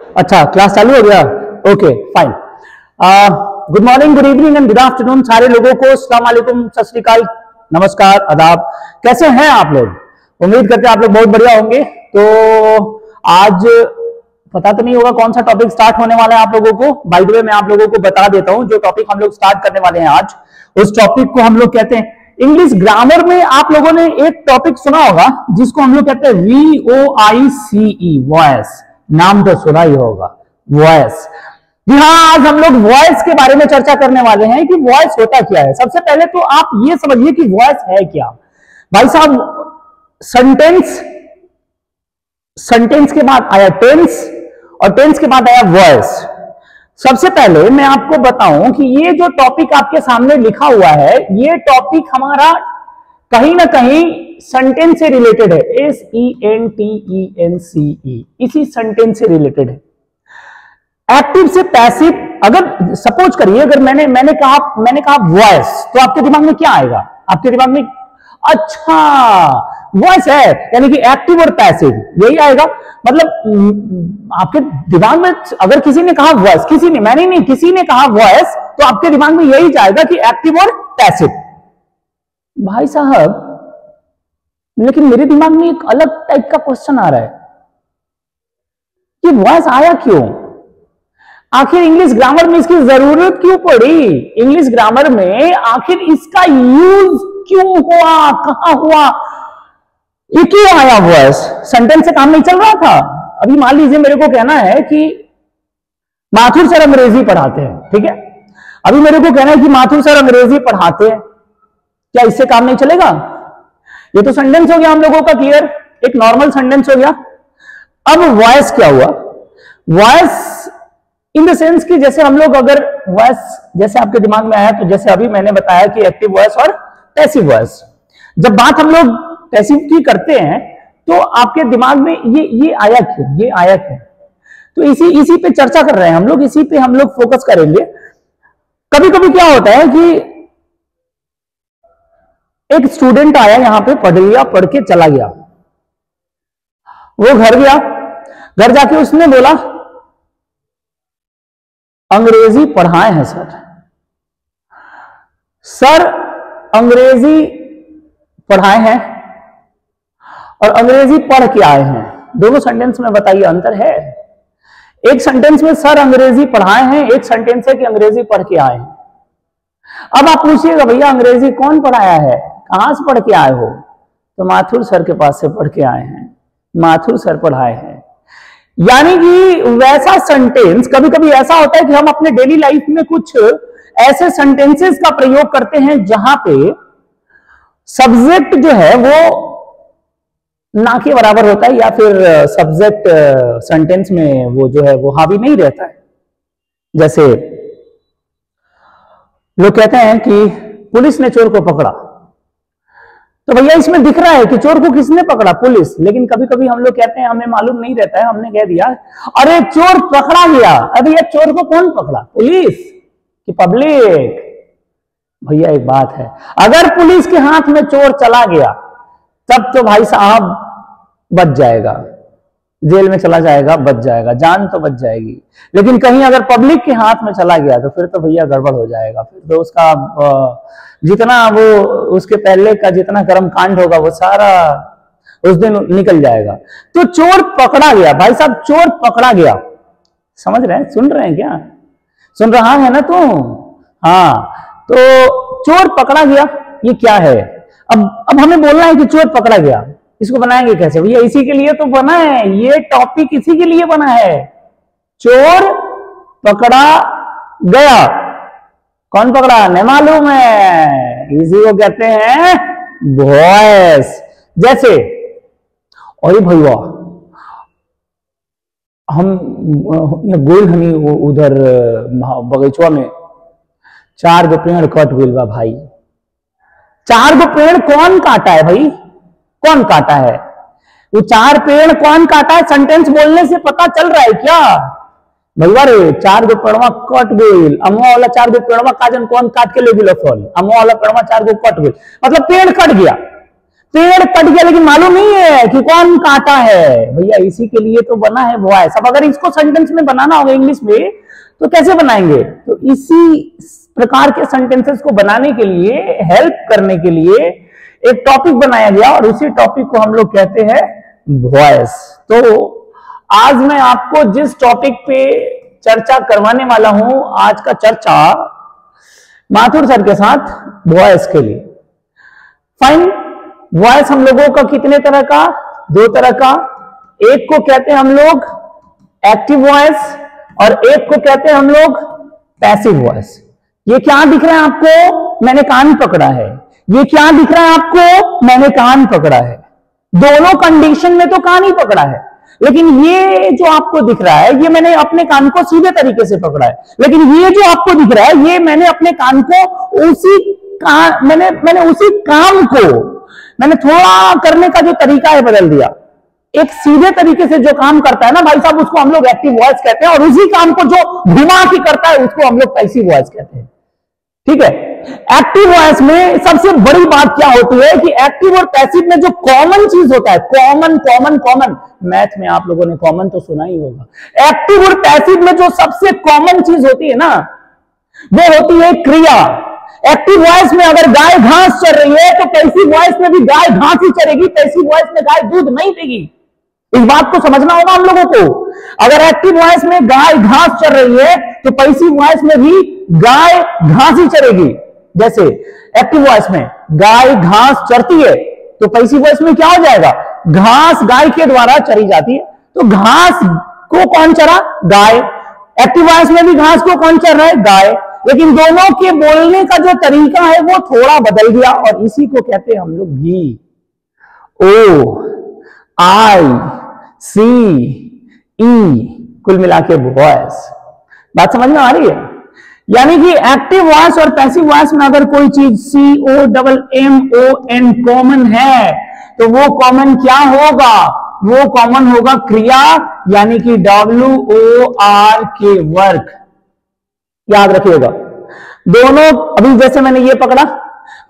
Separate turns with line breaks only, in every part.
अच्छा, क्लास चालू हो गया। Okay fine. Good morning, good evening and good afternoon सारे लोगों को। अस्सलाम वालेकुम, सत श्री अकाल, नमस्कार, आदाब। कैसे हैं आप लोग? उम्मीद करते हैं आप लोग बहुत बढ़िया होंगे। तो आज पता तो नहीं होगा कौन सा टॉपिक स्टार्ट होने वाला है आप लोगों को। बाय द वे मैं आप लोगों को बता देता हूं, जो टॉपिक हम लोग स्टार्ट करने वाले हैं आज, उस टॉपिक को हम लोग कहते हैं इंग्लिश ग्रामर में। आप लोगों ने एक टॉपिक सुना होगा जिसको हम लोग कहते हैं VOICE, वॉइस। नाम तो सुना ही होगा, वॉइस। जी हाँ, आज हम लोग वॉइस के बारे में चर्चा करने वाले हैं कि वॉइस होता क्या है। सबसे पहले तो आप ये समझिए कि वॉइस है क्या। भाई साहब, सेंटेंस के बाद आया टेंस और टेंस के बाद आया वॉइस। सबसे पहले मैं आपको बताऊं कि ये जो टॉपिक आपके सामने लिखा हुआ है, ये टॉपिक हमारा कहीं ना कहीं सेंटेंस से रिलेटेड है। SENTENCE, इसी सेंटेंस से रिलेटेड है। एक्टिव से पैसिव, अगर सपोज करिए, अगर मैंने कहा वॉइस, तो आपके दिमाग में क्या आएगा? आपके दिमाग में अच्छा वॉइस है यानी कि एक्टिव और पैसिव, यही आएगा। मतलब आपके दिमाग में अगर किसी ने कहा वॉइस, किसी ने कहा वॉइस, तो आपके दिमाग में यही जाएगा कि एक्टिव और पैसिव। भाई साहब, लेकिन मेरे दिमाग में एक अलग टाइप का क्वेश्चन आ रहा है कि वॉइस आया क्यों? आखिर इंग्लिश ग्रामर में इसकी जरूरत क्यों पड़ी? इंग्लिश ग्रामर में आखिर इसका यूज क्यों हुआ, कहां हुआ, ये क्यों आया वॉइस? सेंटेंस से काम नहीं चल रहा था। अभी मान लीजिए मेरे को कहना है कि माथुर सर अंग्रेजी पढ़ाते हैं, ठीक है। अभी मेरे को कहना है कि माथुर सर अंग्रेजी पढ़ाते हैं, क्या इससे काम नहीं चलेगा? ये तो सेंटेंस हो गया हम लोगों का क्लियर, एक नॉर्मल सेंटेंस हो गया। अब वॉइस क्या हुआ? वॉइस इन द सेंस कि जैसे हम लोग अगर वॉइस जैसे आपके दिमाग में आया, तो जैसे अभी मैंने बताया कि एक्टिव वॉइस और पैसिव वॉइस। जब बात हम लोग पैसिव की करते हैं तो आपके दिमाग में ये आया क्यों? तो इसी पे चर्चा कर रहे हैं हम लोग, इसी पे हम लोग फोकस करेंगे। कभी कभी क्या होता है कि एक स्टूडेंट आया यहां पे, पढ़ के चला गया। वो घर गया, घर जाके उसने बोला अंग्रेजी पढ़ाए हैं सर अंग्रेजी पढ़ाए हैं और अंग्रेजी पढ़ के आए हैं। दोनों सेंटेंस में बताइए अंतर है? एक सेंटेंस में सर अंग्रेजी पढ़ाए हैं, एक सेंटेंस है कि अंग्रेजी पढ़ के आए हैं। अब आप पूछिएगा भैया अंग्रेजी कौन पढ़ाया है, कहां से पढ़ के आए हो? तो माथुर सर के पास से पढ़ के आए हैं, माथुर सर पढ़ाए हैं। यानी कि वैसा सेंटेंस, कभी कभी ऐसा होता है कि हम अपने डेली लाइफ में कुछ ऐसे सेंटेंसेस का प्रयोग करते हैं जहां पे सब्जेक्ट जो है वो ना के बराबर होता है, या फिर सब्जेक्ट सेंटेंस में वो जो है वो हावी नहीं रहता है। जैसे लोग कहते हैं कि पुलिस ने चोर को पकड़ा, तो भैया इसमें दिख रहा है कि चोर को किसने पकड़ा? पुलिस। लेकिन कभी कभी हम लोग कहते हैं हमें मालूम नहीं रहता है, हमने कह दिया अरे चोर पकड़ा गया। अरे ये चोर को कौन पकड़ा, पुलिस कि पब्लिक? भैया एक बात है, अगर पुलिस के हाथ में चोर चला गया तब तो भाई साहब बच जाएगा, जेल में चला जाएगा, बच जाएगा, जान तो बच जाएगी। लेकिन कहीं अगर पब्लिक के हाथ में चला गया तो फिर तो भैया गड़बड़ हो जाएगा। फिर तो उसका जितना वो उसके पहले का जितना कर्म कांड होगा वो सारा उस दिन निकल जाएगा। तो चोर पकड़ा गया, भाई साहब चोर पकड़ा गया। समझ रहे हैं, सुन रहे हैं क्या? सुन रहा है ना तू? हाँ, तो चोर पकड़ा गया, ये क्या है? अब हमें बोलना है कि चोर पकड़ा गया, इसको बनाएंगे कैसे? भैया इसी के लिए तो बना है, ये टॉपिक इसी के लिए बना है। चोर पकड़ा गया, कौन पकड़ा नहीं मालूम है, इसी को कहते हैं वॉइस। जैसे अरे भैया हम गोल हमी उधर बगीचवा में 4 गो पेड़ कट गइल बा भाई। 4 गो पेड़ कौन काटा है भाई? कौन काटा है? वो 4 पेड़ कौन काटा है? सेंटेंस बोलने से पता चल रहा है क्या? भैया रे 4 गो पेड़वा कट गइल, अमुआ वाला 4 गो पेड़वा काजन कौन काट के ले गेलो फल, अमुआ वाला पेड़वा 4 गो कट गइल, मतलब पेड़ कट गया। पेड़ कट गया लेकिन मालूम नहीं है कि कौन काटा है। भैया इसी के लिए तो बना है वॉइस। अब अगर इसको सेंटेंस में बनाना होगा इंग्लिश में तो कैसे बनाएंगे? तो इसी प्रकार के सेंटेंसेस को बनाने के लिए, हेल्प करने के लिए एक टॉपिक बनाया गया और उसी टॉपिक को हम लोग कहते हैं वॉइस। तो आज मैं आपको जिस टॉपिक पे चर्चा करवाने वाला हूं, आज का चर्चा माथुर सर के साथ वॉइस के लिए। फाइन, वॉइस हम लोगों का कितने तरह का? 2 तरह का। एक को कहते हैं हम लोग एक्टिव वॉइस और एक को कहते हैं हम लोग पैसिव वॉइस। ये क्या दिख रहा है आपको? मैंने कान पकड़ा है। ये क्या दिख रहा है आपको? मैंने कान पकड़ा है। दोनों कंडीशन में तो कान ही पकड़ा है, लेकिन ये जो आपको दिख रहा है ये मैंने अपने कान को सीधे तरीके से पकड़ा है। लेकिन ये जो आपको दिख रहा है ये मैंने अपने कान को मैंने उसी काम को मैंने थोड़ा करने का जो तरीका है बदल दिया। एक सीधे तरीके से जो काम करता है ना भाई साहब, उसको हम लोग एक्टिव वॉइस कहते हैं और उसी काम को जो घुमा के करता है उसको हम लोग पैसिव वॉइस कहते हैं। ठीक है। एक्टिव वॉइस में सबसे बड़ी बात क्या होती है कि एक्टिव और पैसिव में जो कॉमन चीज होता है, कॉमन मैथ में आप लोगों ने कॉमन तो सुना ही होगा। एक्टिव और पैसिव में जो सबसे कॉमन चीज होती है ना, वो होती है क्रिया। एक्टिव वॉइस में अगर गाय घास चर रही है तो पैसिव वॉइस में भी गाय घास ही चरेगी, पैसिव वॉइस में गाय दूध नहीं देगी। इस बात को समझना होगा हम लोगों को। अगर एक्टिव वॉइस में गाय घास चर रही है तो पैसिव वॉइस में भी गाय घास ही चरेगी। जैसे एक्टिव वॉइस में गाय घास चरती है तो पैसिव वॉइस में क्या हो जाएगा? घास गाय के द्वारा चरी जाती है, तो घास को कौन चरा? गाय। एक्टिव वॉइस में भी घास को कौन चर रहा है? गाय। लेकिन दोनों के बोलने का जो तरीका है वो थोड़ा बदल गया और इसी को कहते हैं हम लोग भी। ओ आई सी ई कुल मिला के वॉइस। बात समझ में आ रही है? यानी कि एक्टिव वॉइस और पैसिव वॉइस में अगर कोई चीज COMMON कॉमन है तो वो कॉमन क्या होगा? वो कॉमन होगा क्रिया, यानी कि WORK, वर्क। याद रखिएगा। दोनों, अभी जैसे मैंने ये पकड़ा,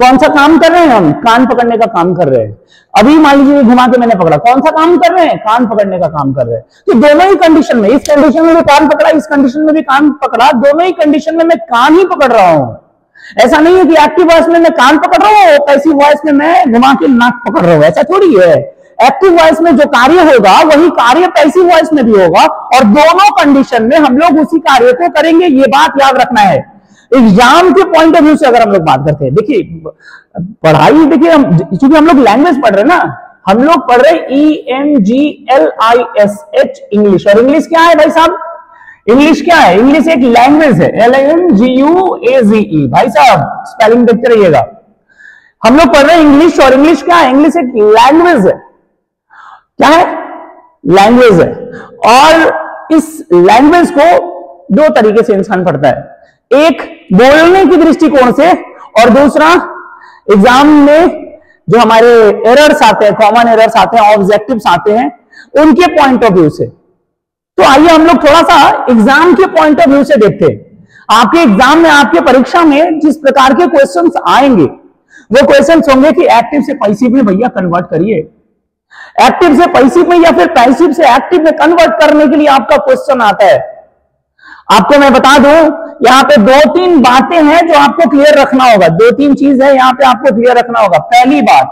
कौन सा काम कर रहे हैं हम? कान पकड़ने का काम कर रहे हैं। अभी मान लीजिए घुमा के मैंने पकड़ा, कौन सा काम कर रहे हैं? कान पकड़ने का काम कर रहे हैं। तो दोनों ही कंडीशन में, इस कंडीशन में भी कान पकड़ा, इस कंडीशन में भी कान पकड़ा, दोनों ही कंडीशन में मैं कान ही पकड़ रहा हूं। ऐसा नहीं है कि एक्टिव वॉइस में मैं कान पकड़ रहा हूं, पैसिव वॉइस में मैं घुमा के नाक पकड़ रहा हूं, ऐसा थोड़ी है। एक्टिव वॉइस में जो कार्य होगा वही कार्य पैसिव वॉइस में भी होगा और दोनों कंडीशन में हम लोग उसी कार्य को करेंगे। ये बात याद रखना है। एग्जाम के पॉइंट ऑफ व्यू से अगर हम लोग बात करते हैं, देखिए पढ़ाई, देखिए क्योंकि हम लोग लैंग्वेज पढ़ रहे हैं ना, हम लोग पढ़ रहे ENGLISH इंग्लिश। और इंग्लिश क्या है भाई साहब? इंग्लिश क्या है? इंग्लिश एक लैंग्वेज है, LANGUAGE। भाई साहब स्पेलिंग देखते रहिएगा। हम लोग पढ़ रहे हैं इंग्लिश और इंग्लिश क्या है? इंग्लिश एक लैंग्वेज है। क्या है? लैंग्वेज है। और इस लैंग्वेज को 2 तरीके से इंसान पढ़ता है, एक बोलने की दृष्टिकोण से और दूसरा एग्जाम में जो हमारे एरर्स आते हैं, कॉमन एरर्स आते हैं, ऑब्जेक्टिव्स आते हैं, उनके पॉइंट ऑफ व्यू से। तो आइए हम लोग थोड़ा सा एग्जाम के पॉइंट ऑफ व्यू से देखते हैं। आपके एग्जाम में, आपके परीक्षा में जिस प्रकार के क्वेश्चंस आएंगे वो क्वेश्चंस होंगे कि एक्टिव से पैसिव में भैया कन्वर्ट करिए, एक्टिव से पैसिव में या फिर पैसिव से एक्टिव में कन्वर्ट करने के लिए आपका क्वेश्चन आता है। आपको मैं बता दूं, यहां पे 2-3 बातें हैं जो आपको क्लियर रखना होगा। 2-3 चीज है यहां पे आपको क्लियर रखना होगा। पहली बात,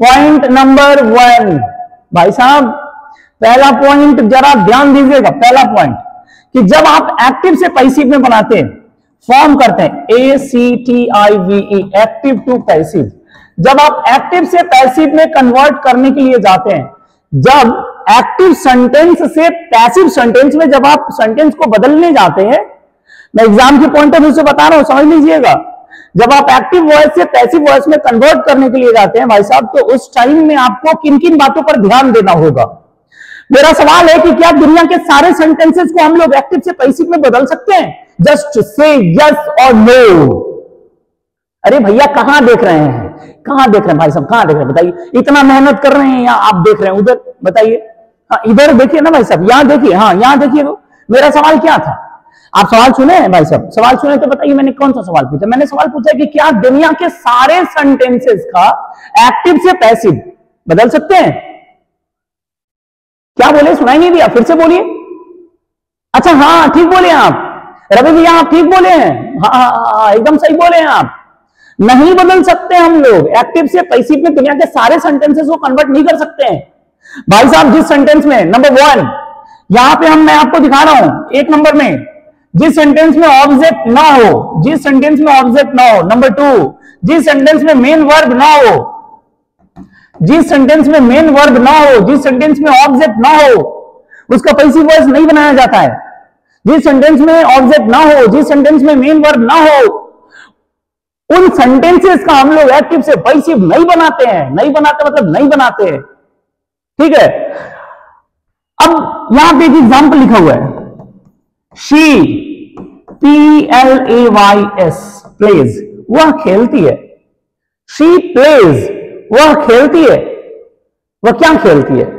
पॉइंट नंबर 1, भाई साहब पहला पॉइंट जरा ध्यान दीजिएगा। पहला पॉइंट कि जब आप एक्टिव से पैसिव में बनाते हैं, फॉर्म करते हैं ACTIVE, एक्टिव टू पैसिव, जब आप एक्टिव से पैसिव में कन्वर्ट करने के लिए जाते हैं, जब एक्टिव सेंटेंस से पैसिव सेंटेंस में जब आप सेंटेंस को बदलने जाते हैं, मैं एग्जाम के पॉइंट ऑफ व्यू से बता रहा हूं, समझ लीजिएगा। जब आप एक्टिव वॉइस से पैसिव वॉइस में कन्वर्ट करने के लिए जाते हैं भाई साहब, तो उस टाइम में आपको किन किन बातों पर ध्यान देना होगा। मेरा सवाल है कि क्या दुनिया के सारे सेंटेंसेस को हम लोग एक्टिव से पैसिव में बदल सकते हैं? जस्ट से यस और नो। अरे भैया कहां देख रहे हैं, कहां देख रहे हैं भाई साहब, कहां देख रहे हैं बताइए? इतना मेहनत कर रहे हैं या आप देख रहे हैं उधर? बताइए। हाँ इधर देखिए ना भाई साहब, यहां देखिए, हाँ यहां देखिए। मेरा सवाल क्या था आप सवाल सुने हैं भाई साहब? सवाल सुने तो बताइए मैंने कौन सा सवाल पूछा? मैंने सवाल पूछा कि क्या दुनिया के सारे सेंटेंसेस का एक्टिव से पैसिव बदल सकते हैं? क्या बोले? सुनाई नहीं दिया, फिर से बोलिए। अच्छा हाँ ठीक बोले आप रवि भैया, आप ठीक बोले हैं। हाँ एकदम सही बोले हैं आप। नहीं बदल सकते हम लोग, एक्टिव से पैसिव में दुनिया के सारे सेंटेंसेस को कन्वर्ट नहीं कर सकते हैं भाई साहब। जिस सेंटेंस में नंबर 1 यहां पे मैं आपको दिखा रहा हूं 1 नंबर में, जिस सेंटेंस में ऑब्जेक्ट ना हो, जिस सेंटेंस में ऑब्जेक्ट ना हो। नंबर 2 जिस सेंटेंस में मेन वर्ब ना हो, जिस सेंटेंस में मेन वर्ब ना हो, जिस सेंटेंस में ऑब्जेक्ट ना हो, उसका पैसिव वॉइस नहीं बनाया जाता है। जिस सेंटेंस में ऑब्जेक्ट ना हो, जिस सेंटेंस में मेन वर्ब ना हो, उन सेंटेंसेस का हम लोग एक्टिव से पैसिव नहीं बनाते हैं। नहीं बनाते मतलब नहीं बनाते हैं, ठीक है। अब यहां पे एक एग्जांपल लिखा हुआ है, शी PLAYS प्लेज, वह खेलती है। शी प्लेज, वह खेलती है। वह क्या खेलती है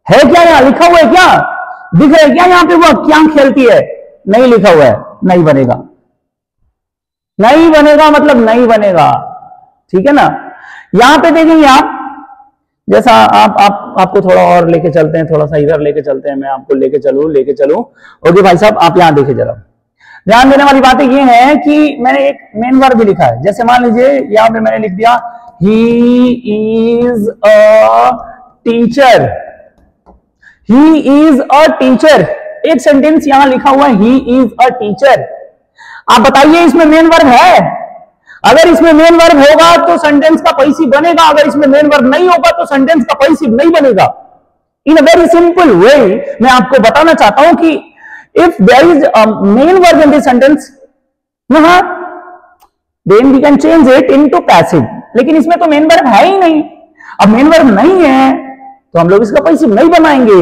क्या यहां लिखा हुआ है? क्या दिख रहा है क्या यहां पे? वह क्या खेलती है? नहीं लिखा हुआ है, नहीं बनेगा। नहीं बनेगा मतलब नहीं बनेगा, ठीक है ना। यहां पे देखेंगे आप, जैसा आपको थोड़ा और लेके चलते हैं, थोड़ा सा इधर लेके चलते हैं, मैं आपको लेके चलूं। ओके भाई साहब, आप यहां देखे जरा। ध्यान देने वाली बातें ये है कि मैंने एक मेन वर्ब भी लिखा है। जैसे मान लीजिए यहां पे मैंने लिख दिया he is a teacher. He is a teacher, एक सेंटेंस यहां लिखा हुआ है ही इज अ टीचर। आप बताइए इसमें मेन वर्ब है? अगर इसमें मेन वर्ब होगा तो सेंटेंस का पैसिव बनेगा, अगर इसमें मेन वर्ब नहीं होगा तो सेंटेंस का पैसिव नहीं बनेगा। इन अ वेरी सिंपल वे मैं आपको बताना चाहता हूं कि if there is a main verb in this sentence, then we can change it into passive. लेकिन इसमें तो मेन वर्ब है ही नहीं। अब मेन वर्ब नहीं है तो हम लोग इसका पैसिव नहीं बनाएंगे।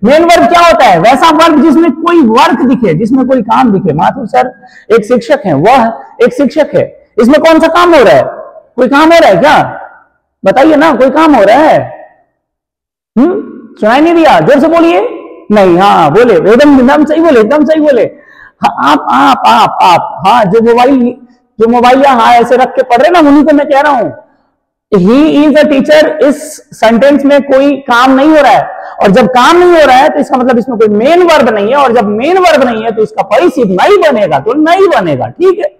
मेन वर्ब क्या होता है? वैसा वर्ब जिसमें कोई वर्क दिखे, जिसमें कोई काम दिखे। माथुर सर एक शिक्षक है, वह एक शिक्षक है, इसमें कौन सा काम हो रहा है? कोई काम हो रहा है क्या? बताइए ना, कोई काम हो रहा है? सुनाई नहीं दिया? जोर से बोलिए। नहीं, हाँ बोले, एकदम सही बोले, एकदम सही बोले। आप हाँ, जो मोबाइल हाँ ऐसे रख के पढ़ रहे ना, उन्हीं को मैं कह रहा हूं। ही इज अ टीचर, इस सेंटेंस में कोई काम नहीं हो रहा है, और जब काम नहीं हो रहा है तो इसका मतलब इसमें कोई मेन वर्ब नहीं है, और जब मेन वर्ब नहीं है तो इसका पैसिव नहीं बनेगा, तो नहीं बनेगा, ठीक है।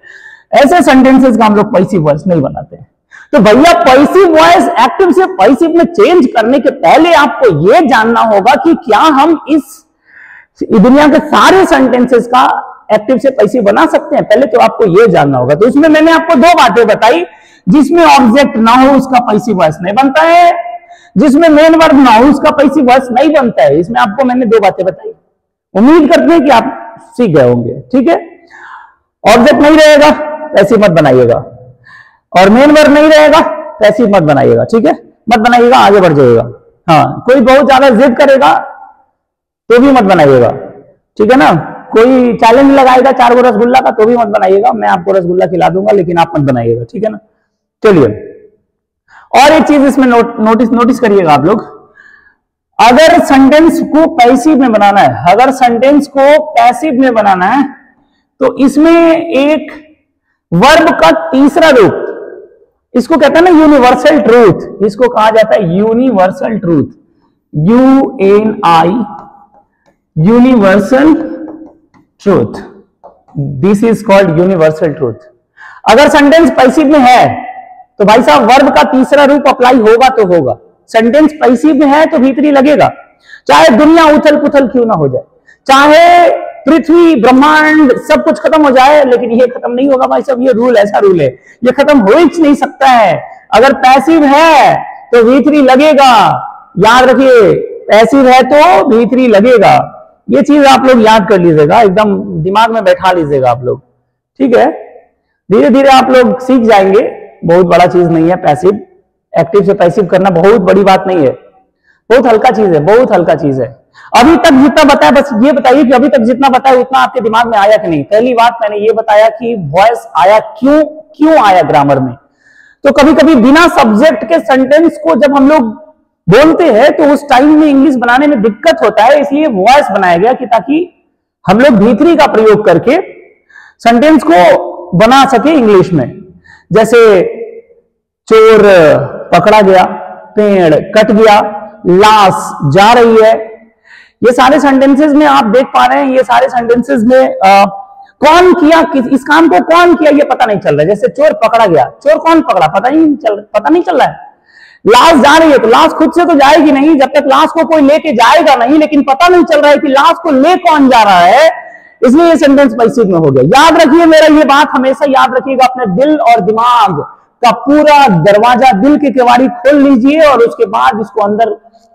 ऐसे सेंटेंसेस का हम लोग पैसिव वॉइस नहीं बनाते हैं। तो भैया पैसिव वॉइस एक्टिव से पैसिव में चेंज करने के पहले आपको यह जानना होगा कि क्या हम इस दुनिया के सारे सेंटेंसेस का एक्टिव से पैसिव बना सकते हैं। पहले तो आपको यह जानना होगा। तो इसमें मैंने आपको 2 बातें बताई, जिसमें ऑब्जेक्ट ना हो उसका पैसिव वॉइस नहीं बनता है, जिसमें मेन वर्ब ना हो उसका पैसिव वॉइस नहीं बनता है। इसमें आपको मैंने 2 बातें बताई, उम्मीद करते हैं कि आप सीख गए होंगे, ठीक है। ऑब्जेक्ट नहीं रहेगा पैसिव मत बनाइएगा, और मेन वर्ब नहीं रहेगा पैसिव मत बनाइएगा, ठीक है। मत बनाइएगा, आगे बढ़ जाइएगा। हाँ, कोई बहुत ज्यादा जिद करेगा तो भी मत बनाइएगा, ठीक है ना। कोई चैलेंज लगाएगा 4 गो रसगुल्ला का तो भी मत बनाइएगा। मैं आपको रसगुल्ला खिला दूंगा लेकिन आप मत बनाइएगा, ठीक है ना। चलिए, और एक चीज इसमें नोटिस करिएगा आप लोग। अगर सेंटेंस को पैसिव में बनाना है, अगर सेंटेंस को पैसिव में बनाना है तो इसमें एक वर्ब का तीसरा रूप, इसको कहते हैं ना यूनिवर्सल ट्रूथ, इसको कहा जाता है universal truth, UNI, universal truth. This is called universal truth. अगर सेंटेंस पैसिव में है तो भाई साहब वर्ब का तीसरा रूप अप्लाई होगा तो होगा। सेंटेंस पैसिव में है तो भीतरी लगेगा, चाहे दुनिया उथल पुथल क्यों ना हो जाए, चाहे पृथ्वी ब्रह्मांड सब कुछ खत्म हो जाए, लेकिन ये खत्म नहीं होगा भाई साहब। ये रूल, ऐसा रूल है, ये खत्म हो ही नहीं सकता है। अगर पैसिव है तो भीतरी लगेगा, याद रखिए, पैसिव है तो भीतरी लगेगा। ये चीज आप लोग याद कर लीजिएगा, एकदम दिमाग में बैठा लीजिएगा आप लोग, ठीक है। धीरे धीरे आप लोग सीख जाएंगे, बहुत बड़ा चीज नहीं है पैसिव। एक्टिव से पैसिव करना बहुत बड़ी बात नहीं है, बहुत हल्का चीज है, बहुत हल्का चीज है। अभी तक जितना बताया, बस ये बताइए कि अभी तक जितना बताया उतना आपके दिमाग में आया कि नहीं। पहली बात मैंने ये बताया कि वॉइस आया, क्यों आया ग्रामर में। तो कभी कभी बिना सब्जेक्ट के सेंटेंस को जब हम लोग बोलते हैं तो उस टाइम में इंग्लिश बनाने में दिक्कत होता है, इसलिए वॉइस बनाया गया कि ताकि हम लोग भी3 का प्रयोग करके सेंटेंस को बना सके इंग्लिश में। जैसे चोर पकड़ा गया, पेड़ कट गया, लाश जा रही है। ये सारे सेंटेंसेस में आप देख पा रहे हैं, ये सारे सेंटेंसेस में कौन किया, इस काम को कौन किया ये पता नहीं चल रहा है। जैसे चोर पकड़ा गया, चोर कौन पकड़ा पता नहीं चल रहा है। लाश जा रही है तो लाश खुद से तो जाएगी नहीं, जब तक लाश को कोई लेके जाएगा नहीं, लेकिन पता नहीं चल रहा है कि लाश को ले कौन जा रहा है, इसलिए ये सेंटेंस पैसिव में हो गया। याद रखिए, मेरा ये बात हमेशा याद रखिएगा, अपने दिल और दिमाग का पूरा दरवाजा, दिल की केवाड़ी खोल लीजिए और उसके बाद इसको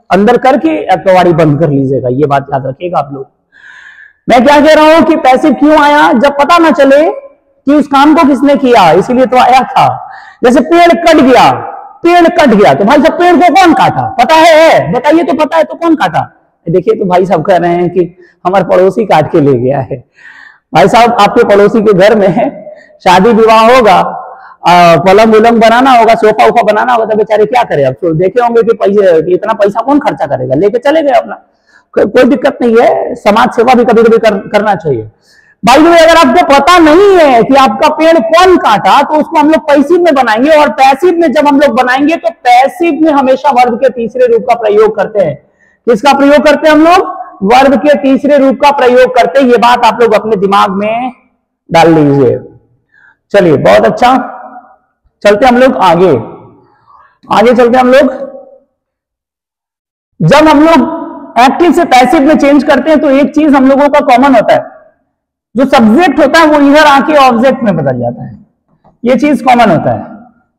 अंदर करके केवाड़ी बंद कर लीजिएगा। ये बात याद रखिएगा आप लोग। मैं क्या कह रहा हूं कि पैसिव क्यों आया, जब पता ना चले कि उस काम को किसने किया, इसीलिए तो आया था। जैसे पेड़ कट गया तो भाई साहब पेड़ को कौन काटा, पता है, बताइए तो, पता है तो कौन काटा। देखिए तो भाई साहब कह रहे हैं कि हमारे पड़ोसी काट के ले गया है। भाई साहब आपके पड़ोसी के घर में शादी विवाह होगा, पलंग उलंग बनाना होगा, सोफा उफा बनाना होगा, तो बेचारे क्या करे, अब तो देखे होंगे कि पैसे, इतना पैसा कौन खर्चा करेगा, लेके चले गए अपना, कोई दिक्कत नहीं है। समाज सेवा भी कभी कभी करना चाहिए। भाई अगर आपको पता नहीं है कि आपका पेड़ कौन काटा, तो उसको हम लोग पैसिव में बनाएंगे, और पैसिव में जब हम लोग बनाएंगे तो पैसिव में हमेशा वर्ब के तीसरे रूप का प्रयोग करते हैं। किसका प्रयोग करते हैं हम लोग, वर्ब के तीसरे रूप का प्रयोग करते हैं। ये बात आप लोग अपने दिमाग में डाल लीजिए। चलिए बहुत अच्छा, चलते हम लोग आगे चलते हम लोग। जब हम लोग एक्टिव से पैसिव में चेंज करते हैं तो एक चीज हम लोगों का कॉमन होता है, जो सब्जेक्ट होता है वो इधर आके ऑब्जेक्ट में बदल जाता है। ये चीज कॉमन होता है,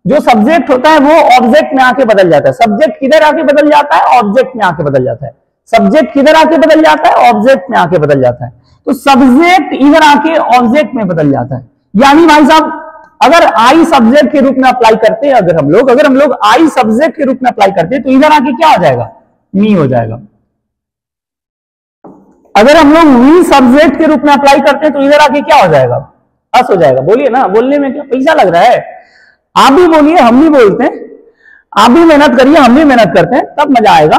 जो सब्जेक्ट होता है वो ऑब्जेक्ट में आके बदल जाता है। सब्जेक्ट किधर आके बदल जाता है, ऑब्जेक्ट में आके बदल जाता है। सब्जेक्ट किधर आके बदल जाता है, ऑब्जेक्ट में आके बदल जाता है। तो सब्जेक्ट इधर आके ऑब्जेक्ट में बदल जाता है। यानी भाई साहब अगर आई सब्जेक्ट के रूप में अप्लाई करते हैं, अगर हम लोग आई सब्जेक्ट के रूप में अप्लाई करते हैं तो इधर आके क्या हो जाएगा, मी हो जाएगा। अगर हम लोग वी सब्जेक्ट के रूप में अप्लाई करते हैं तो इधर आके क्या हो जाएगा, अस हो जाएगा। बोलिए ना, बोलने में क्या पैसा लग रहा है, आप भी बोलिए, हम भी बोलते हैं, आप भी मेहनत करिए, हम भी मेहनत करते हैं, तब मजा आएगा।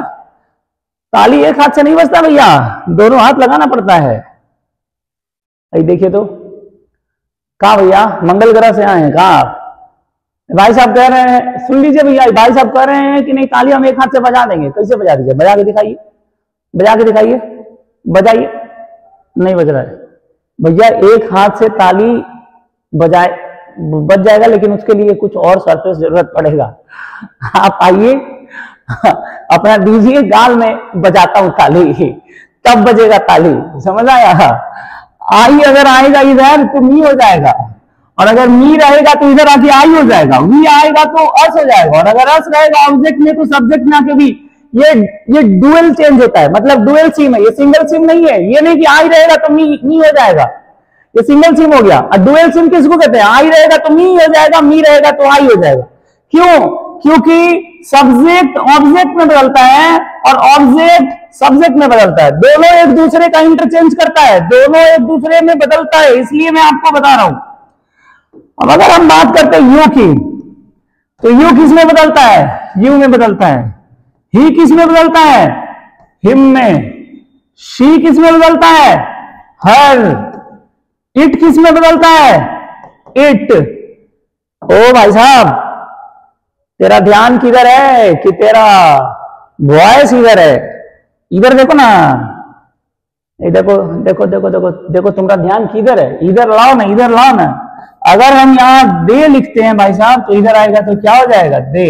ताली एक हाथ से नहीं बजता भैया, दोनों हाथ लगाना पड़ता है। देखिए तो कहा भैया, मंगल ग्रह से आए हैं कहा आप? भाई साहब कह रहे हैं, सुन लीजिए भैया, भाई साहब कह रहे हैं कि नहीं ताली हम एक हाथ से बजा देंगे। कैसे बजा दीजिए, बजा के दिखाइए, बजा के दिखाइए, बजाइए। नहीं बज रहा है भैया, एक हाथ से ताली बज जाएगा, लेकिन उसके लिए कुछ और सरफेस जरूरत पड़ेगा। आप आइए, अपना दीजिए, गाल में बजाता हूं ताली, तब बजेगा ताली, समझ आया? आई अगर आएगा इधर तो मी हो जाएगा, और अगर मी रहेगा तो इधर आके आई हो जाएगा, वी आएगा तो अस हो जाएगा, और अगर अस रहेगा ऑब्जेक्ट में तो सब्जेक्ट में आके भी। ये डुअल चेंज होता है, मतलब डुअल सिम है, ये सिंगल सिम नहीं है। ये नहीं कि आई रहेगा तो मी हो जाएगा, ये सिंगल सिम हो गया। और डुअल सिम किसको कहते हैं, आई रहेगा तो मी हो जाएगा, मी रहेगा तो आई हो जाएगा। क्यों? क्योंकि सब्जेक्ट ऑब्जेक्ट में बदलता है और ऑब्जेक्ट सब्जेक्ट में बदलता है, दोनों एक दूसरे का इंटरचेंज करता है, दोनों एक दूसरे में बदलता है, इसलिए मैं आपको बता रहा हूं। अब अगर हम बात करते हैं यू की, तो यू किस में बदलता है, यू में बदलता है। ही किस में बदलता है, हिम में। शी किस में बदलता है, हर। इट किस में बदलता है, इट। ओ भाई साहब, तेरा ध्यान किधर है कि तेरा वॉइस इधर है, इधर देखो ना, देखो देखो देखो देखो देखो, तुम्हारा ध्यान किधर है, इधर लाओ ना, इधर लाओ ना। अगर हम यहां दे लिखते हैं भाई साहब तो इधर आएगा तो क्या हो जाएगा, दे।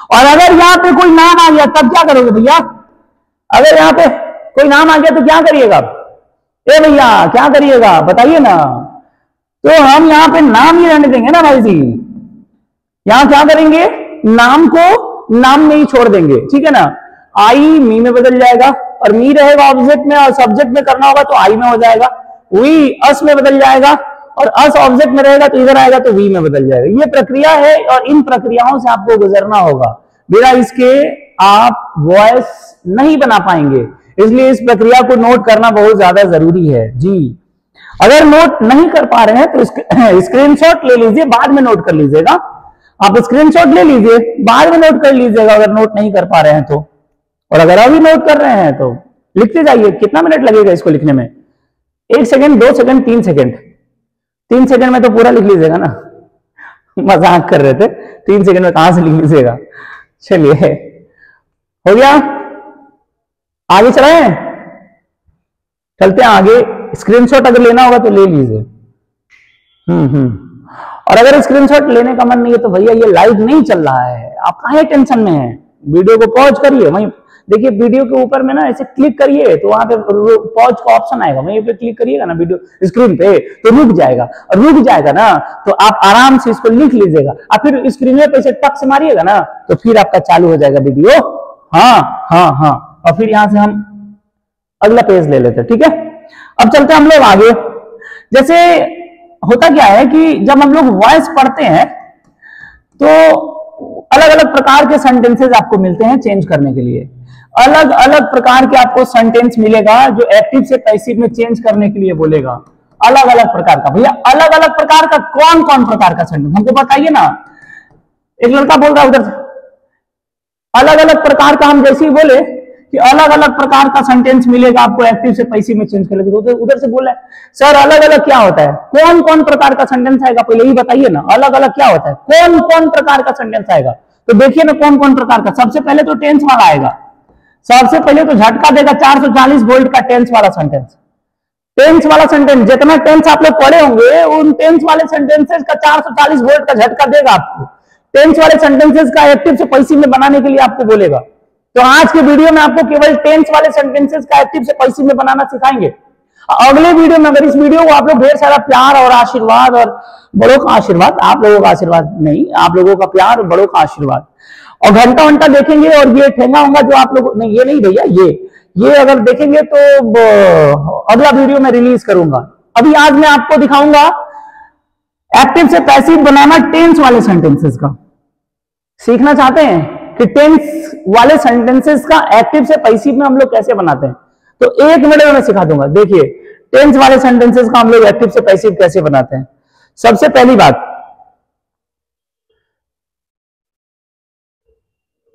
और अगर यहां पे कोई नाम आ गया तब क्या करोगे भैया, अगर यहां पे कोई नाम आ गया तो क्या करिएगा, ए भैया क्या करिएगा बताइए ना। तो हम यहां पे नाम ही रहने देंगे ना भाई जी, यहां क्या करेंगे, नाम को नाम में ही छोड़ देंगे, ठीक है ना। आई मी में बदल जाएगा, और मी रहेगा ऑब्जेक्ट में, और सब्जेक्ट में करना होगा तो आई में हो जाएगा। वी अस में बदल जाएगा, और अस ऑब्जेक्ट में रहेगा तो इधर आएगा तो वी में बदल जाएगा। ये प्रक्रिया है, और इन प्रक्रियाओं से आपको गुजरना होगा, बिना इसके आप वॉइस नहीं बना पाएंगे। इसलिए इस प्रक्रिया को नोट करना बहुत ज्यादा जरूरी है जी। अगर नोट नहीं कर पा रहे हैं तो स्क्रीनशॉट ले लीजिए, बाद में नोट कर लीजिएगा। आप स्क्रीनशॉट ले लीजिए, बाद में नोट कर लीजिएगा अगर नोट नहीं कर पा रहे हैं तो। और अगर अभी नोट कर रहे हैं तो लिखते जाइए। कितना मिनट लगेगा इसको लिखने में, 1 सेकंड, 2 सेकंड, 3 सेकंड, 3 सेकंड में तो पूरा लिख लीजिएगा ना, मजाक कर रहे थे, 3 सेकंड में कहां से लिख लीजिएगा। चलिए हो गया, आगे चलाएं, चलते हैं आगे। स्क्रीनशॉट अगर लेना होगा तो ले लीजिए। और अगर स्क्रीनशॉट लेने का मन नहीं है तो भैया ये लाइव नहीं चल रहा है, आप काहे टेंशन में हैं, वीडियो को पॉज करिए, वहीं देखिए वीडियो के ऊपर में ना ऐसे क्लिक करिए तो वहां पे पॉज का ऑप्शन आएगा, वहीं पे क्लिक करिएगा ना वीडियो स्क्रीन पे तो रुक जाएगा, और रुक जाएगा ना तो आप आराम से इसको लिख लीजिएगा, और फिर स्क्रीन पे ऐसे टक से मारिएगा ना तो फिर आपका चालू हो जाएगा वीडियो। हाँ, और फिर यहां से हम अगला पेज ले लेते हैं, ठीक है। अब चलते हैं हम लोग आगे। जैसे होता क्या है कि जब हम लोग वॉइस पढ़ते हैं तो अलग अलग प्रकार के सेंटेंसेस आपको मिलते हैं चेंज करने के लिए, अलग अलग प्रकार के आपको सेंटेंस मिलेगा जो एक्टिव से पैसिव में चेंज करने के लिए बोलेगा, अलग अलग प्रकार का। भैया अलग अलग प्रकार का कौन कौन प्रकार का सेंटेंस हमको बताइए ना। एक लड़का बोल रहा है उधर से, अलग अलग प्रकार का, हम जैसे ही बोले कि अलग अलग प्रकार का सेंटेंस मिलेगा आपको एक्टिव से पैसिव में चेंज करने के लिए, उधर से बोल रहे हैं सर अलग अलग क्या होता है, कौन कौन प्रकार का सेंटेंस आएगा, पहले ही बताइए ना, अलग अलग क्या होता है, कौन कौन प्रकार का सेंटेंस आएगा। तो देखिए ना कौन कौन प्रकार का। सबसे पहले तो टेंस वाला आएगा, सबसे पहले तो झटका देगा 440 वोल्ट का टेंस वाला सेंटेंस। टेंस वाला सेंटेंस, जितना टेंस आप लोग पढ़े होंगे उन टेंस वाले सेंटेंसेस का 440 वोल्ट का झटका देगा आपको। टेंस वाले सेंटेंसेस का एक्टिव से पैसिव में बनाने के लिए आपको बोलेगा। तो आज के वीडियो में आपको केवल टेंस वाले सेंटेंसेस का एक्टिव से पैसिव में बनाना सिखाएंगे। अगले वीडियो में अगर इस वीडियो को आप लोग ढेर सारा प्यार और आशीर्वाद और बड़ों का आशीर्वाद, आप लोगों का आशीर्वाद नहीं, आप लोगों का प्यार और बड़ों का आशीर्वाद, और घंटा घंटा देखेंगे और ये ठेंगा होगा जो आप लोग नहीं, ये नहीं भैया, ये अगर देखेंगे तो अगला वीडियो में रिलीज करूंगा। अभी आज मैं आपको दिखाऊंगा एक्टिव से पैसिव बनाना टेंस वाले सेंटेंसेस का। सीखना चाहते हैं कि टेंस वाले सेंटेंसेस का एक्टिव से पैसिव में हम लोग कैसे बनाते हैं, तो एक वीडियो में सिखा दूंगा। देखिए टेंस वाले सेंटेंसेस का हम लोग एक्टिव से पैसिव कैसे बनाते हैं। सबसे पहली बात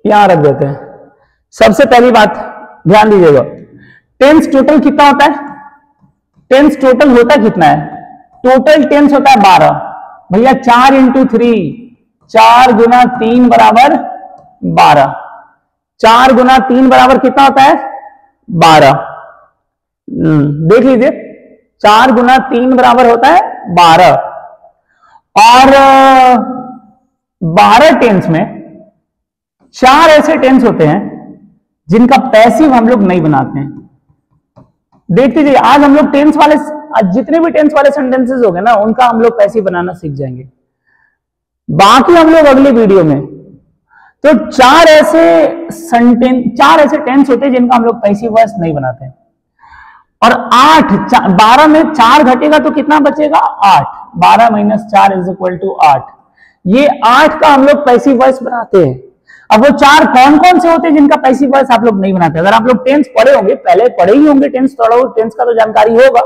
यहां रख देते हैं। सबसे पहली बात ध्यान दीजिएगा, टेंस टोटल कितना होता है, टेंस टोटल होता कितना है, टोटल टेंस होता है 12। भैया 4 × 3, 4 × 3 बराबर 12, 4 × 3 बराबर कितना होता है 12। देख लीजिए 4 × 3 बराबर होता है 12, और 12 टेंस में 4 ऐसे टेंस होते हैं जिनका पैसिव हम लोग नहीं बनाते हैं। देख लीजिए आज हम लोग टेंस वाले, जितने भी टेंस वाले सेंटेंसेस हो गए ना उनका हम लोग पैसिव बनाना सीख जाएंगे, बाकी हम लोग अगले वीडियो में। तो 4 ऐसे टेंस होते हैं जिनका हम लोग पैसिव वॉइस नहीं बनाते हैं। और 12 में 4 घटेगा तो कितना बचेगा 8, 12 - 4 = 8। ये 8 का हम लोग पैसिव वॉइस बनाते हैं। अब वो 4 कौन कौन से होते हैं जिनका पैसिव वॉइस आप लोग नहीं बनाते। अगर आप लोग टेंस पढ़े होंगे, पहले पढ़े ही होंगे टेंस, थोड़ा बहुत टेंस का तो जानकारी होगा।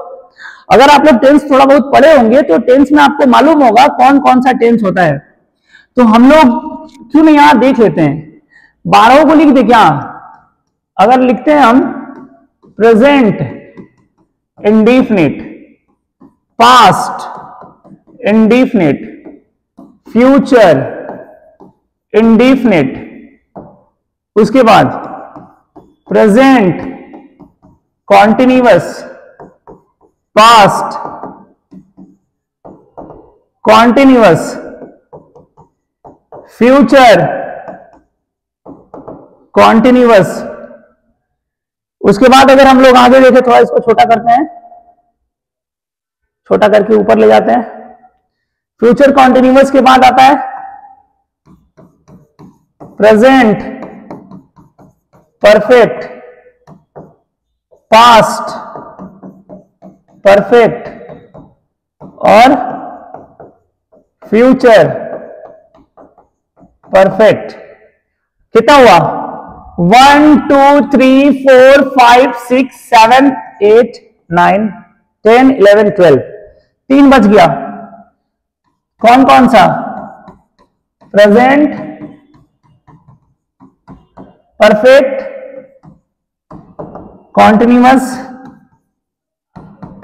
अगर आप लोग टेंस थोड़ा बहुत पढ़े होंगे तो टेंस में आपको मालूम होगा कौन कौन सा टेंस होता है। तो हम लोग क्यों नहीं यहां देख लेते हैं, 12 को लिख दे क्या। अगर लिखते हैं हम present indefinite, past indefinite, future indefinite, उसके बाद present continuous, past continuous, future continuous. उसके बाद अगर हम लोग आगे देखें, थोड़ा इसको छोटा करते हैं, छोटा करके ऊपर ले जाते हैं। फ्यूचर कॉन्टिन्यूअस के बाद आता है प्रेजेंट परफेक्ट, पास्ट परफेक्ट और फ्यूचर परफेक्ट। कितना हुआ 1 2 3 4 5 6 7 8 9 10 11 12, 3 बच गया। कौन कौन सा, present perfect, continuous,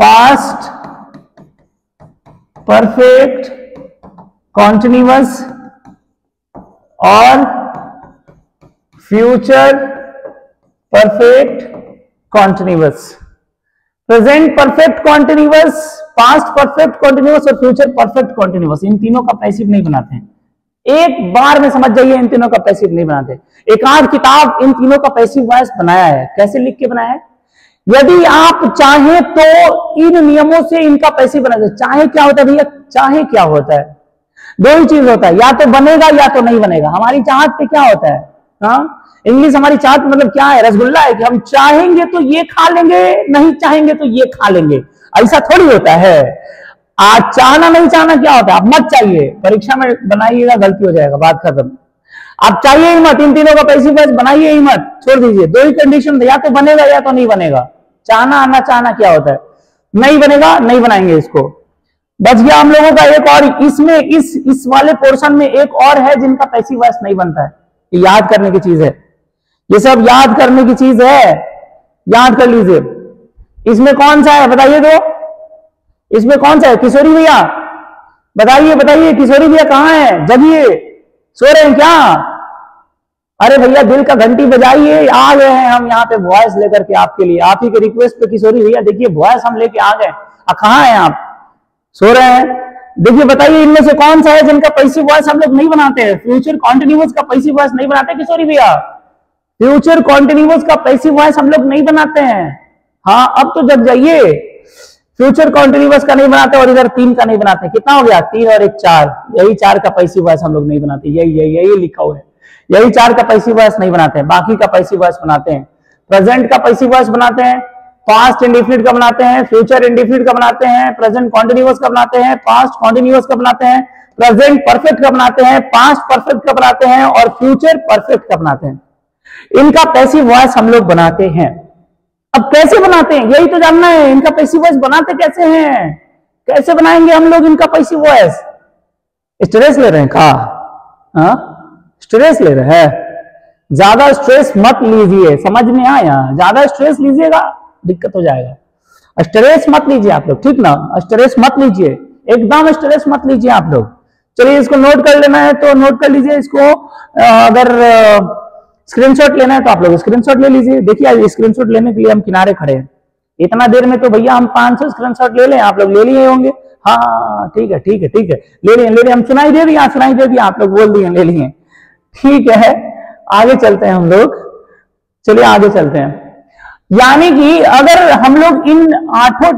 past perfect continuous और future perfect continuous. Present perfect continuous, past perfect continuous और फ्यूचर परफेक्ट कॉन्टिन्यूअस, इन तीनों का पैसिव नहीं बनाते हैं। एक बार में समझ जाइए, इन तीनों का पैसिव नहीं बनाते। एक आध किताब इन तीनों का पैसिव वॉइस बनाया है। कैसे लिख के बनाया है? यदि आप चाहें तो इन नियमों से इनका पैसिव बना दे। चाहे क्या होता है भैया? चाहे क्या होता है? दो ही चीज होता है, या तो बनेगा या तो नहीं बनेगा। हमारी चाहत पे क्या होता है? हाँ, इंग्लिश हमारी चाहत मतलब क्या है? रसगुल्ला है कि हम चाहेंगे तो ये खा लेंगे, नहीं चाहेंगे तो ये खा लेंगे। ऐसा थोड़ी होता है। आज चाहना नहीं चाहना क्या होता है? आप मत चाहिए, परीक्षा में बनाइएगा, गलती हो जाएगा, बात खत्म। आप चाहिए ही मत, इन तीनों का पैसिव वॉइस बनाइए ही मत, छोड़ दीजिए। दो ही कंडीशन, या तो बनेगा या तो नहीं बनेगा। चाहना आना चाहना क्या होता है? नहीं बनेगा, नहीं बनाएंगे इसको। बच गया हम लोगों का एक और। इसमें इस वाले पोर्शन में एक और है जिनका पैसिव वॉइस नहीं बनता है। ये याद करने की चीज है, ये सब याद करने की चीज है, याद कर लीजिए। इसमें कौन सा है बताइए तो? इसमें कौन सा है? किशोरी भैया बताइए, बताइए किशोरी भैया कहां है? जगिए, सो रहे हैं क्या? अरे भैया दिल का घंटी बजाइए, आ गए हैं हम यहाँ पे वॉइस लेकर के आपके लिए। आप ही के रिक्वेस्ट पे किशोरी भैया देखिए वॉइस हम लेके आ गए। कहां हैं आप? सो रहे हैं? देखिए बताइए इनमें से कौन सा है जिनका पैसिव वॉइस हम लोग नहीं बनाते हैं? फ्यूचर कॉन्टिन्यूअस का पैसिव वॉइस नहीं बनाते किशोरी भैया? फ्यूचर कॉन्टिन्यूअस का पैसिव वॉइस हम लोग नहीं बनाते हैं। हाँ अब तो जग जाइए। फ्यूचर कॉन्टिन्यूअस का नहीं बनाते और इधर 3 का नहीं बनाते। कितना हो गया? 3 और 1 4। यही 4 का पैसिव वॉइस हम लोग नहीं बनाते। यही लिखा हुआ है, यही 4 का पैसिव वॉइस नहीं बनाते हैं। बाकी का पैसिव वॉइस बनाते हैं। प्रेजेंट का पैसिव वॉइस बनाते हैं, पास्ट इंडेफिनिट का बनाते हैं, फ्यूचर इंडेफिनिट का बनाते हैं, प्रेजेंट कॉन्टिन्यूअस का बनाते हैं, पास्ट कॉन्टिन्यूअस का बनाते हैं, प्रेजेंट परफेक्ट का बनाते हैं, पास्ट परफेक्ट का बनाते हैं और फ्यूचर परफेक्ट का बनाते हैं। इनका पैसिव वॉइस हम लोग बनाते हैं। अब कैसे बनाते हैं यही तो जानना है। इनका पैसिव वॉइस बनाते कैसे हैं? कैसे बनाएंगे हम लोग इनका पैसिव वॉइस? स्ट्रेस ले रहे हैं का? हाँ स्ट्रेस ले रहे हैं? ज्यादा स्ट्रेस मत लीजिए, समझ में आया? ज्यादा स्ट्रेस लीजिएगा दिक्कत हो जाएगा। स्ट्रेस मत लीजिए आप लोग, ठीक ना? स्ट्रेस मत लीजिए, एकदम स्ट्रेस मत लीजिए आप लोग। चलिए इसको नोट कर लेना है तो नोट कर लीजिए इसको। अगर स्क्रीनशॉट लेना है तो आप लोग स्क्रीनशॉट ले लीजिए। देखिए स्क्रीनशॉट लेने के लिए हम किनारे खड़े हैं। इतना देर में तो भैया हम 500 स्क्रीनशॉट ले लें, आप लोग ले लिए होंगे। हाँ ठीक है ठीक है ठीक है, ले लिए हम। सुनाई दे दिया, सुनाई दे दिया, आप लोग बोल दिए ले लिए। ठीक है आगे चलते हैं हम लोग। चलिए आगे चलते हैं। यानी कि अगर हम लोग इन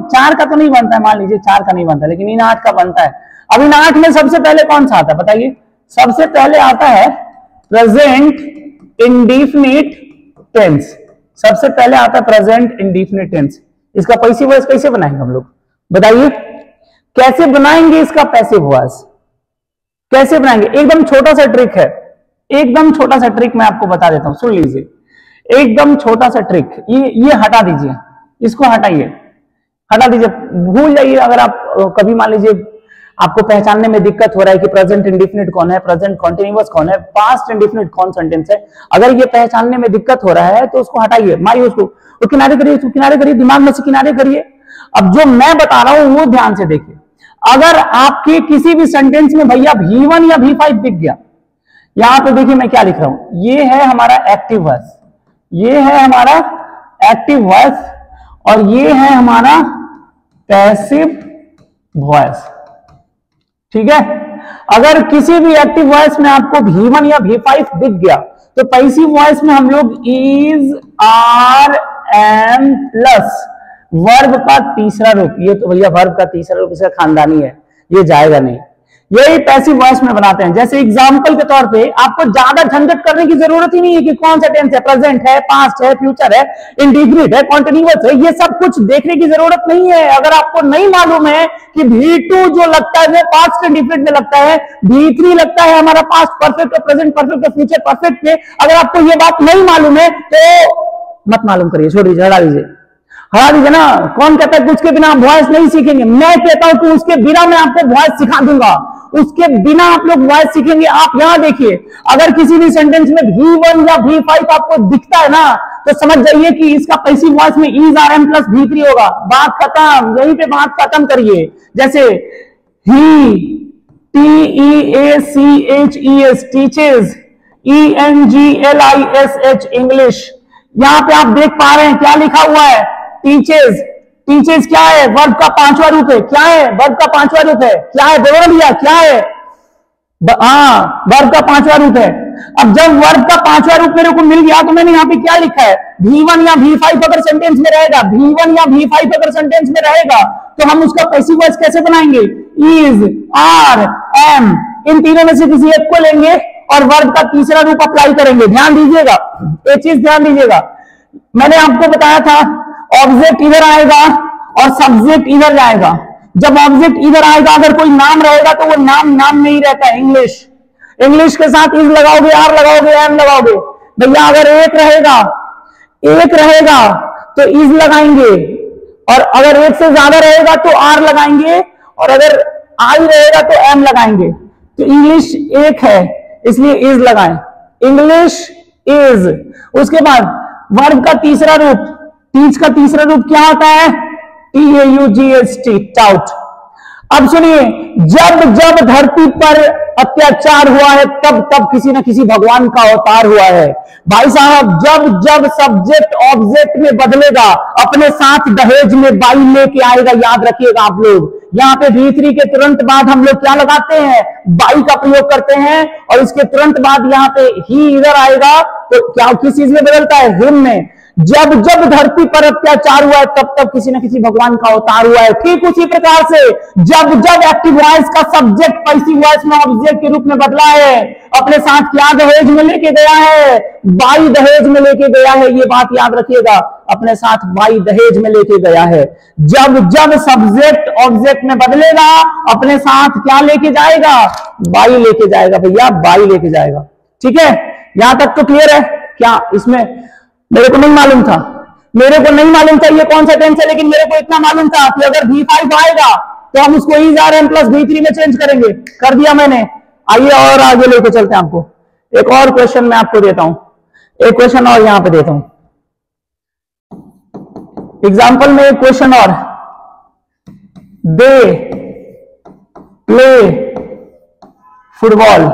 4 का तो नहीं बनता है, मान लीजिए 4 का नहीं बनता, लेकिन इन 8 का बनता है। अब इन 8 में सबसे पहले कौन सा आता है बताइए? सबसे पहले आता है प्रेजेंट इंडेफिनिट टेंस। सबसे पहले आता है प्रेजेंट इंडेफिनिट टेंस। इसका पैसिव वॉइस कैसे बनाएंगे हम लोग बताइए? कैसे बनाएंगे इसका पैसिव वॉइस? कैसे बनाएंगे? एकदम छोटा सा ट्रिक है, एकदम छोटा सा ट्रिक मैं आपको बता देता हूं, सुन लीजिए। एकदम छोटा सा ट्रिक, ये हटा दीजिए, इसको हटाइए, हटा दीजिए, भूल जाइए। अगर आप कभी मान लीजिए आपको पहचानने में दिक्कत हो रहा है कि प्रेजेंट इंडेफिनिट कौन है, प्रेजेंट कॉन्टिन्यूअस कौन है, पास्ट इंडेफिनिट कौन सेंटेंस है, अगर ये पहचानने में दिक्कत हो रहा है तो उसको हटाइए, मारिए उसको, वो किनारे करिए, उसको किनारे करिए, दिमाग में से किनारे करिए। अब जो मैं बता रहा हूं वो ध्यान से देखिए। अगर आपके किसी भी सेंटेंस में भैया V1 या V5 दिख गया, यहां पे देखिए मैं क्या लिख रहा हूं, ये है हमारा एक्टिव वॉइस, ये है हमारा एक्टिव वॉइस और ये है हमारा पैसिव वॉइस। ठीक है, अगर किसी भी एक्टिव वॉइस में आपको V1 या V5 दिख गया तो पैसिव वॉइस में हम लोग is, are, am plus verb का तीसरा रूप, ये तो भैया वर्ब का तीसरा रूप इसका खानदानी है, ये जाएगा नहीं, यही पैसिव वॉइस में बनाते हैं। जैसे एग्जांपल के तौर पे आपको ज्यादा झंझट करने की जरूरत ही नहीं है कि कौन सा टेंस है, प्रेजेंट है, पास्ट है, फ्यूचर है, इंडेफिनिट है, कॉन्टिन्यूअस है, ये सब कुछ देखने की जरूरत नहीं है। अगर आपको नहीं मालूम है कि V2 जो लगता है वो पास्ट इंडेफिनिट में लगता है, V3 लगता है हमारा पास्ट परफेक्ट और प्रेजेंट परफेक्ट और फ्यूचर परफेक्ट में, अगर आपको ये बात नहीं मालूम है तो मत मालूम करिए, छोड़ दीजिए, हटा दीजिए, हटा दीजिए ना। कौन कहता है कि उसके बिना आप वॉइस नहीं सीखेंगे? मैं कहता हूं कि उसके बिना मैं आपको वॉइस सिखा दूंगा, उसके बिना आप लोग वॉइस सीखेंगे। आप यहां देखिए, अगर किसी भी सेंटेंस में V1 या V5 आपको दिखता है ना तो समझ जाइए कि इसका पैसिव वॉइस में is are am plus V3 होगा। बात खत्म, यहीं पे बात खत्म करिए। जैसे ही, TEACHES टीचेस, ENGLISH इंग्लिश। यहां पे आप देख पा रहे हैं क्या लिखा हुआ है, टीचेस। टीचेस क्या है, वर्ब का पांचवा रूप है। क्या है, वर्ब का पांचवा रूप है। क्या है, बोलो भैया क्या है, हाँ वर्ब का पांचवा रूप है। अब जब वर्ब का पांचवा रूप मेरे को मिल गया तो मैंने यहाँ पे क्या लिखा है, V1 या V5 अगर सेंटेंस में रहेगा, V1 या V5 अगर सेंटेंस में रहेगा तो हम उसका पैसिव वॉइस कैसे बनाएंगे, इज, आर, एम, इन तीनों में से किसी एक को लेंगे और वर्ब का तीसरा रूप अप्लाई करेंगे। ध्यान दीजिएगा, एक चीज ध्यान दीजिएगा, मैंने आपको बताया था ऑब्जेक्ट इधर आएगा और सब्जेक्ट इधर जाएगा। जब ऑब्जेक्ट इधर आएगा, अगर कोई नाम रहेगा तो वो नाम नाम में ही रहता है। इंग्लिश के साथ इज लगाओगे, आर लगाओगे, एम लगाओगे। भैया अगर एक रहेगा तो इज लगाएंगे, और अगर एक से ज्यादा रहेगा तो आर लगाएंगे, और अगर आई रहेगा तो एम लगाएंगे। तो इंग्लिश एक है इसलिए इज लगाएं, इंग्लिश इज। उसके बाद वर्ब का तीसरा रूप, टीच का तीसरा रूप क्या होता है, TAUGHT, टाउट। अब सुनिए, जब जब धरती पर अत्याचार हुआ है तब तब किसी न किसी भगवान का अवतार हुआ है। भाई साहब, जब जब सब्जेक्ट ऑब्जेक्ट में बदलेगा, अपने साथ दहेज में बाई लेके आएगा। याद रखिएगा आप लोग, यहाँ पे V3 के तुरंत बाद हम लोग क्या लगाते हैं, बाई का प्रयोग करते हैं, और इसके तुरंत बाद यहाँ पे ही इधर आएगा तो क्या किस चीज में बदलता है, हिम में। जब जब धरती पर अत्याचार हुआ है तब तब किसी न किसी भगवान का अवतार हुआ है। ठीक उसी प्रकार से जब जब एक्टिव वॉइस का सब्जेक्ट पैसिव वॉइस में ऑब्जेक्ट के रूप में बदला है, अपने साथ क्या दहेज में लेके गया है, बाई दहेज में लेके गया है। ये बात याद रखिएगा, अपने साथ बाई दहेज में लेके गया है। जब जब सब्जेक्ट ऑब्जेक्ट में बदलेगा, अपने साथ क्या लेके जाएगा, बाई लेके जाएगा। भैया बाई लेके जाएगा। ठीक है, यहां तक तो क्लियर है क्या? इसमें मेरे को नहीं मालूम था, ये कौन सा टेंस है, लेकिन मेरे को इतना मालूम था कि अगर V5 आएगा तो हम उसको is, are, am plus V3 में चेंज करेंगे। कर दिया मैंने। आइए और आगे लेके चलते हैं आपको। एक और क्वेश्चन मैं आपको देता हूं, एक क्वेश्चन और यहां पे देता हूं एग्जाम्पल में। एक क्वेश्चन और, दे प्ले फुटबॉल।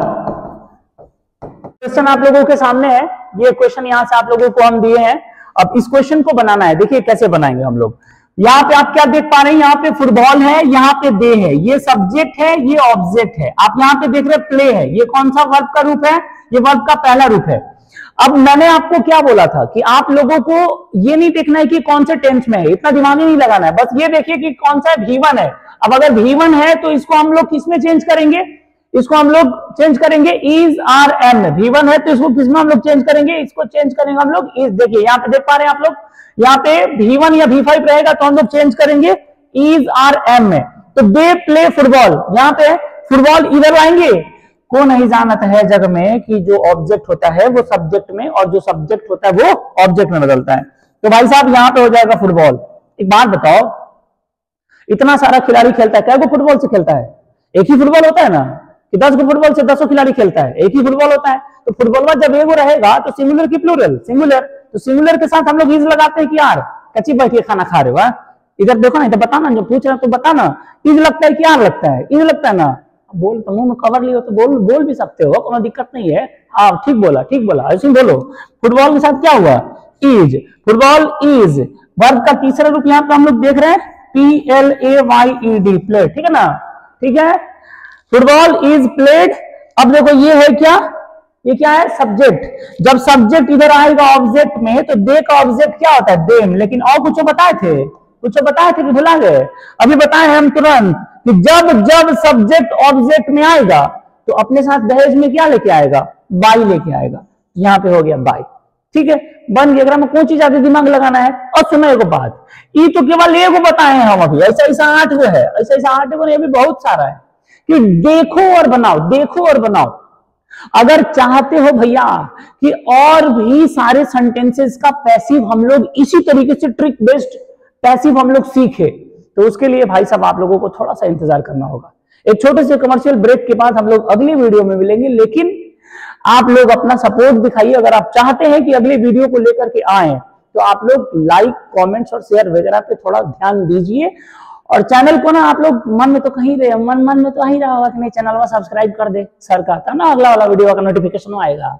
क्वेश्चन आप लोगों के सामने है, ये क्वेश्चन यहां से आप लोगों को हम दिए हैं। अब इस क्वेश्चन को बनाना है, देखिए कैसे बनाएंगे हम लोग। यहाँ पे आप क्या देख पा रहे हैं, यहाँ पे फुटबॉल है, यहाँ पे दे है, ये सब्जेक्ट है, ये ऑब्जेक्ट है। आप यहाँ पे देख रहे हैं प्ले है, ये कौन सा वर्ब का रूप है, ये वर्ब का पहला रूप है। अब मैंने आपको क्या बोला था कि आप लोगों को ये नहीं देखना है कि कौन से टेंस में है, इतना दिमाग ही नहीं लगाना है, बस ये देखिए कि कौन सा V1 है। अब अगर V1 है तो इसको हम लोग किसमें चेंज करेंगे, इसको हम लोग चेंज करेंगे इज, आर, एम में। V1 है तो इसको किसमें हम लोग चेंज करेंगे, इसको चेंज करेंगे हम लोग इज। देखिए यहाँ पे देख पा रहे हैं आप लोग, यहाँ पे V1 या V5 रहेगा तो हम लोग चेंज करेंगे इज, आर, एम में। तो दे प्ले फुटबॉल, यहाँ पे फुटबॉल इधर लाएंगे। को नहीं जानता है जग में कि जो ऑब्जेक्ट होता है वो सब्जेक्ट में, और जो सब्जेक्ट होता है वो ऑब्जेक्ट में बदलता है। तो भाई साहब यहाँ पे हो जाएगा फुटबॉल। एक बात बताओ, इतना सारा खिलाड़ी खेलता है, क्या वो फुटबॉल से खेलता है? एक ही फुटबॉल होता है ना, कि 10 को फुटबॉल से 10 खिलाड़ी खेलता है, एक ही फुटबॉल होता है। तो फुटबॉल में जब एगो रहेगा तो सिंगुलर की प्लूरल, सिंगुलर, तो सिंगुलर के साथ हम लोग इज लगाते हैं कि यार कच्ची बैठ के खाना खा रहे हो। इधर देखो ना, इधर बताना, जो पूछ रहे हो तो बताना, इज लगता है कि यार लगता है, इज लगता है ना। बोल तो मुंह में कवर लियो तो बोल भी सकते हो, कोई दिक्कत नहीं है। हाँ ठीक बोला, ऐसे बोलो। फुटबॉल के साथ क्या हुआ, इज, फुटबॉल इज। वर्ब का तीसरा रूप यहाँ पे हम लोग देख रहे हैं PLAYED, प्ले। ठीक है ना, ठीक है, फुटबॉल इज प्लेड। अब देखो ये है क्या, ये क्या है, सब्जेक्ट। जब सब्जेक्ट इधर आएगा ऑब्जेक्ट में तो दे का ऑब्जेक्ट क्या होता है, देम। लेकिन और कुछ बताए थे कि भुला गए? अभी बताए हम तुरंत कि जब जब सब्जेक्ट ऑब्जेक्ट में आएगा तो अपने साथ दहेज में क्या लेके आएगा, बाई लेके आएगा। यहाँ पे हो गया बाई। ठीक है, बन गया। में कौन चीज आगे दिमाग लगाना है। और सुनो एगो बात, ये तो केवल एगो बताए हैं हम अभी, ऐसा 8 गो है, ऐसा 8 गो नहीं, अभी बहुत सारा है कि देखो और बनाओ। अगर चाहते हो भैया कि और भी सारे सेंटेंसेस का पैसिव हम लोग इसी तरीके से ट्रिक बेस्ड पैसिव हम लोग सीखे, तो उसके लिए भाई साहब आप लोगों को थोड़ा सा इंतजार करना होगा। एक छोटे से कमर्शियल ब्रेक के बाद हम लोग अगली वीडियो में मिलेंगे। लेकिन आप लोग अपना सपोर्ट दिखाइए। अगर आप चाहते हैं कि अगली वीडियो को लेकर के आए तो आप लोग लाइक, कमेंट्स और शेयर वगैरह पे थोड़ा ध्यान दीजिए। और चैनल को ना आप लोग मन में तो कहीं रहे, मन में तो आ ही रहा होगा कि नहीं चैनल में सब्सक्राइब कर दे, सर का था ना अगला वाला वीडियो का नोटिफिकेशन आएगा।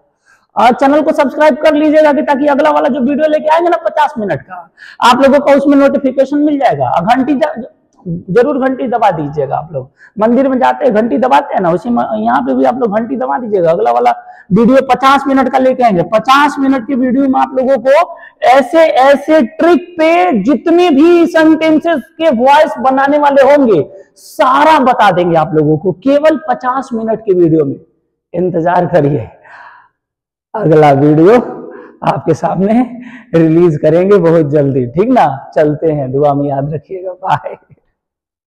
और चैनल को सब्सक्राइब कर लीजिएगा कि ताकि अगला वाला जो वीडियो लेके आएंगे ना 50 मिनट का, आप लोगों को उसमें नोटिफिकेशन मिल जाएगा। घंटी जरूर घंटी दबा दीजिएगा। आप लोग मंदिर में जाते हैं घंटी दबाते हैं ना, उसी यहाँ पे भी आप लोग घंटी दबा दीजिएगा। अगला वाला वीडियो 50 मिनट का लेके आएंगे। 50 मिनट की वीडियो में आप लोगों को ऐसे ऐसे ट्रिक पे जितने भी सेंटेंसेस के वॉइस बनाने वाले होंगे सारा बता देंगे आप लोगों को, केवल 50 मिनट की वीडियो में। इंतजार करिए, अगला वीडियो आपके सामने रिलीज करेंगे बहुत जल्दी, ठीक ना। चलते हैं, दुआ में याद रखिएगा, बाय।